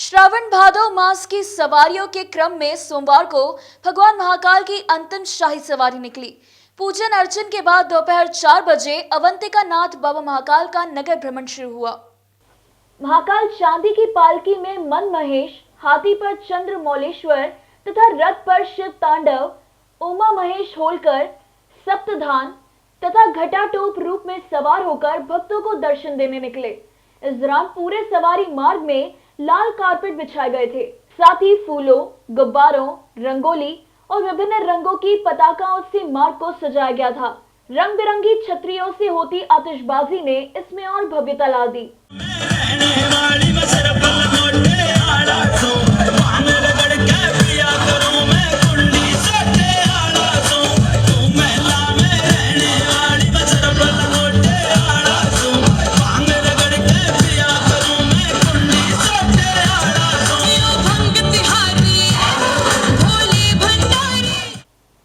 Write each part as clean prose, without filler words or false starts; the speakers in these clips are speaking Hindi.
श्रावण भादव मास की सवारियों के क्रम में सोमवार को भगवान महाकाल की अंतिम शाही सवारी निकली। पूजन अर्चन के बाद दोपहर 4 बजे अवंतिका नाथ बाबा महाकाल का नगर भ्रमण शुरू हुआ। महाकाल चांदी की पालकी में मन महेश, हाथी पर चंद्र मौलेश्वर तथा रथ पर शिव तांडव, उमा महेश होलकर, सप्तधान तथा घटाटोप रूप में सवार होकर भक्तों को दर्शन देने निकले। इस दौरान पूरे सवारी मार्ग में लाल कारपेट बिछाए गए थे। साथ ही फूलों, गुब्बारों, रंगोली और विभिन्न रंगों की पताकाओं से मार्ग को सजाया गया था। रंग बिरंगी छतरियों से होती आतिशबाजी ने इसमें और भव्यता ला दी।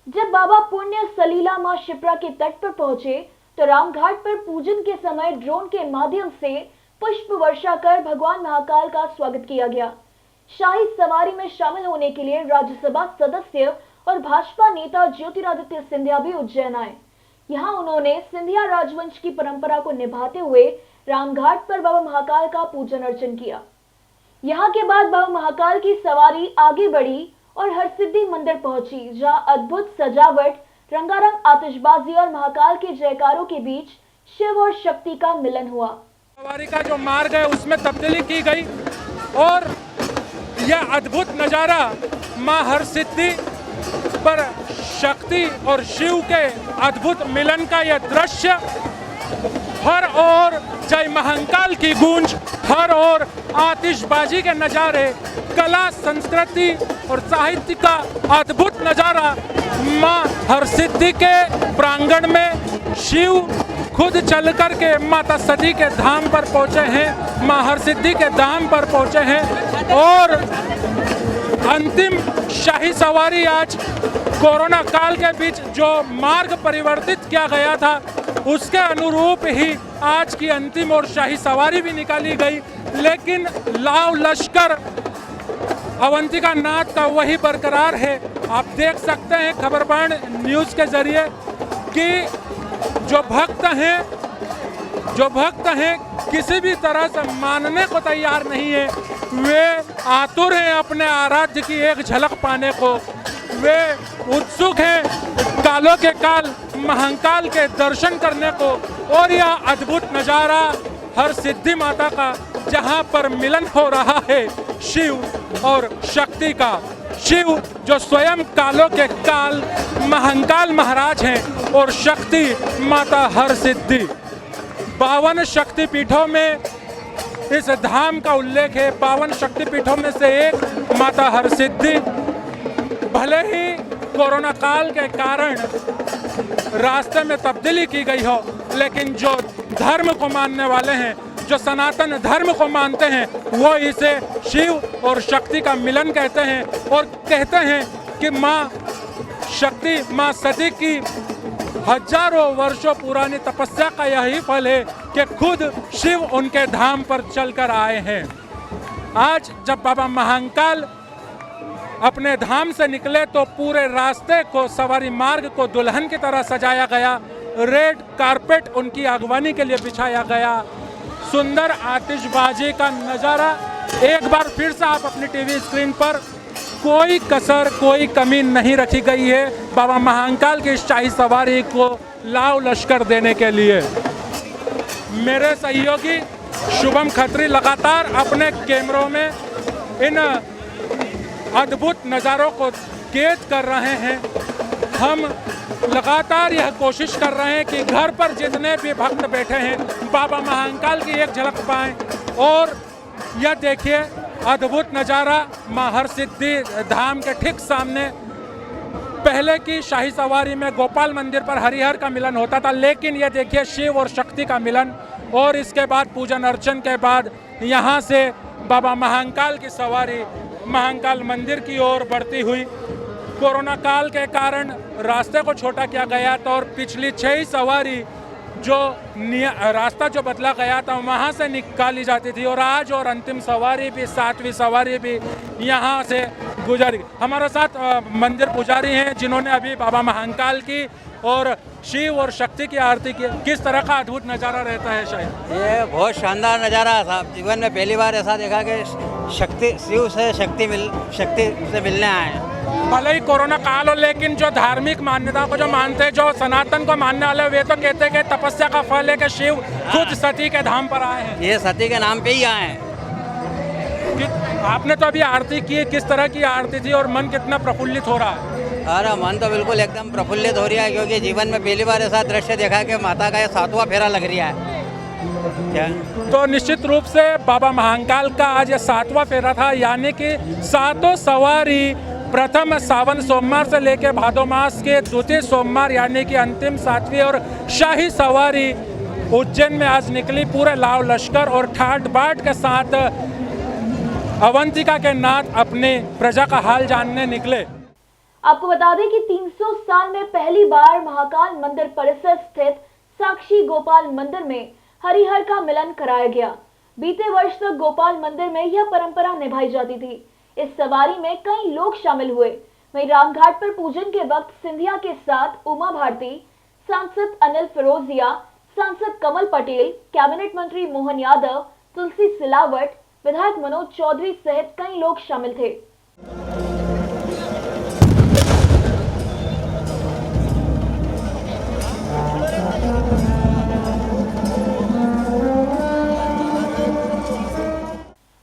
जब बाबा पुण्य सलीला मां शिप्रा के तट पर पहुंचे तो रामघाट पर पूजन के समय ड्रोन के माध्यम से पुष्प वर्षा कर भगवान महाकाल का स्वागत किया गया। शाही सवारी में शामिल होने के लिए राज्यसभा सदस्य और भाजपा नेता ज्योतिरादित्य सिंधिया भी उज्जैन आए। यहां उन्होंने सिंधिया राजवंश की परंपरा को निभाते हुए रामघाट पर बाबा महाकाल का पूजन अर्चन किया। यहां के बाद बाबा महाकाल की सवारी आगे बढ़ी और हरसिद्धि मंदिर पहुंची, जहां अद्भुत सजावट, रंगारंग आतिशबाजी और महाकाल के जयकारों के बीच शिव और शक्ति का मिलन हुआ। सवारी का जो मार्ग है उसमें तब्दीली की गई और यह अद्भुत नजारा मां हरसिद्धि पर शक्ति और शिव के अद्भुत मिलन का यह दृश्य, हर ओर जय महाकाल की गूंज, हर ओर आतिशबाजी के नजारे, कला, संस्कृति और साहित्य का अद्भुत नजारा। मां हरसिद्धि के प्रांगण में शिव खुद चल कर के माता सती के धाम पर पहुंचे हैं, मां हरसिद्धि के धाम पर पहुंचे हैं और अंतिम शाही सवारी आज कोरोना काल के बीच जो मार्ग परिवर्तित किया गया था उसके अनुरूप ही आज की अंतिम और शाही सवारी भी निकाली गई, लेकिन लाव लश्कर अवंतिका नाथ का वही बरकरार है। आप देख सकते हैं खबरबान न्यूज़ के जरिए कि जो भक्त हैं किसी भी तरह से मानने को तैयार नहीं है। वे आतुर हैं अपने आराध्य की एक झलक पाने को, वे उत्सुक हैं कालों के काल महाकाल के दर्शन करने को। और यह अद्भुत नज़ारा हरसिद्धि माता का, जहां पर मिलन हो रहा है शिव और शक्ति का। शिव जो स्वयं कालों के काल महाकाल महाराज हैं और शक्ति माता हरसिद्धि। 52 शक्तिपीठों में इस धाम का उल्लेख है। 52 शक्तिपीठों में से एक माता हरसिद्धि। भले ही कोरोना काल के कारण रास्ते में तब्दीली की गई हो, लेकिन जो धर्म को मानने वाले हैं, जो सनातन धर्म को मानते हैं, वो इसे शिव और शक्ति का मिलन कहते हैं और कहते हैं कि माँ शक्ति, माँ सती की हजारों वर्षों पुरानी तपस्या का यही फल है कि खुद शिव उनके धाम पर चलकर आए हैं। आज जब बाबा महाकाल अपने धाम से निकले तो पूरे रास्ते को, सवारी मार्ग को दुल्हन की तरह सजाया गया। रेड कारपेट उनकी अगवानी के लिए बिछाया गया। सुंदर आतिशबाजी का नज़ारा एक बार फिर से आप अपनी टीवी स्क्रीन पर, कोई कसर, कोई कमी नहीं रखी गई है बाबा महाकाल की शाही सवारी को लाव लश्कर देने के लिए। मेरे सहयोगी शुभम खत्री लगातार अपने कैमरों में इन अद्भुत नज़ारों को कैद कर रहे हैं। हम लगातार यह कोशिश कर रहे हैं कि घर पर जितने भी भक्त बैठे हैं बाबा महाकाल की एक झलक पाएं। और यह देखिए अद्भुत नज़ारा मां हरसिद्धि धाम के ठीक सामने। पहले की शाही सवारी में गोपाल मंदिर पर हरिहर का मिलन होता था, लेकिन यह देखिए शिव और शक्ति का मिलन। और इसके बाद पूजन अर्चन के बाद यहाँ से बाबा महाकाल की सवारी महाकाल मंदिर की ओर बढ़ती हुई। कोरोना काल के कारण रास्ते को छोटा किया गया था और पिछली 6 सवारी जो रास्ता जो बदला गया था वहाँ से निकाली जाती थी, और आज और अंतिम सवारी भी, 7वीं सवारी भी यहाँ से गुजरी। हमारे साथ मंदिर पुजारी हैं जिन्होंने अभी बाबा महाकाल की और शिव और शक्ति की आरती की। किस तरह का अद्भुत नज़ारा रहता है शायद? ये बहुत शानदार नज़ारा है साहब। जीवन में पहली बार ऐसा देखा कि शिव से शक्ति से मिलने आए हैं। भले ही कोरोना काल हो, लेकिन जो धार्मिक मान्यता को जो मानते हैं, जो सनातन को मानने वाले, वे तो कहते हैं कि तपस्या का फल है कि शिव खुद सती के धाम पर आए हैं। ये सती के नाम पे ही आए हैं। आपने तो अभी आरती की, किस तरह की आरती थी और मन कितना प्रफुल्लित हो रहा है? अरे मन तो बिल्कुल एकदम प्रफुल्लित हो रहा है, क्योंकि जीवन में पहली बार ऐसा दृश्य देखा कि माता का ये 7वां फेरा लग रहा है। क्या? तो निश्चित रूप से बाबा महाकाल का आज ये 7वां फेरा था, यानी कि 7 सवारी प्रथम सावन सोमवार से लेकर भादो मास के द्वितीय सोमवार यानी कि अंतिम 7वीं और शाही सवारी उज्जैन में आज निकली। पूरे लाव लश्कर और ठाट बाट के साथ अवंतिका के नाथ अपने प्रजा का हाल जानने निकले। आपको बता दें कि 300 साल में पहली बार महाकाल मंदिर परिसर स्थित साक्षी गोपाल मंदिर में हरिहर का मिलन कराया गया। बीते वर्ष तक गोपाल मंदिर में यह परंपरा निभाई जाती थी। इस सवारी में कई लोग शामिल हुए। वहीं रामघाट पर पूजन के वक्त सिंधिया के साथ उमा भारती, सांसद अनिल फिरोजिया, सांसद कमल पटेल, कैबिनेट मंत्री मोहन यादव, तुलसी सिलावट, विधायक मनोज चौधरी सहित कई लोग शामिल थे।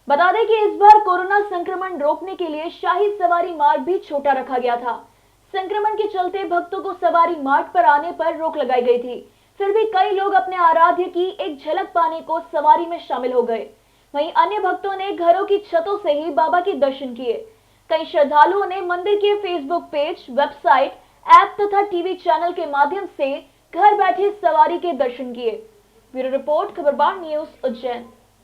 बता दें कि इस बार कोरोना संक्रमण रोकने के लिए शाही सवारी मार्ग भी छोटा रखा गया था। संक्रमण के चलते भक्तों को सवारी मार्ग पर आने पर रोक लगाई गई थी। फिर भी कई लोग अपने आराध्य की एक झलक पाने को सवारी में शामिल हो गए। वहीं अन्य भक्तों ने घरों की छतों से ही बाबा के दर्शन किए। कई श्रद्धालुओं ने मंदिर के फेसबुक पेज, वेबसाइट, ऐप तथा टीवी चैनल के माध्यम से घर बैठे सवारी के दर्शन किए। Bureau report, Khabarbar news, Ujjain.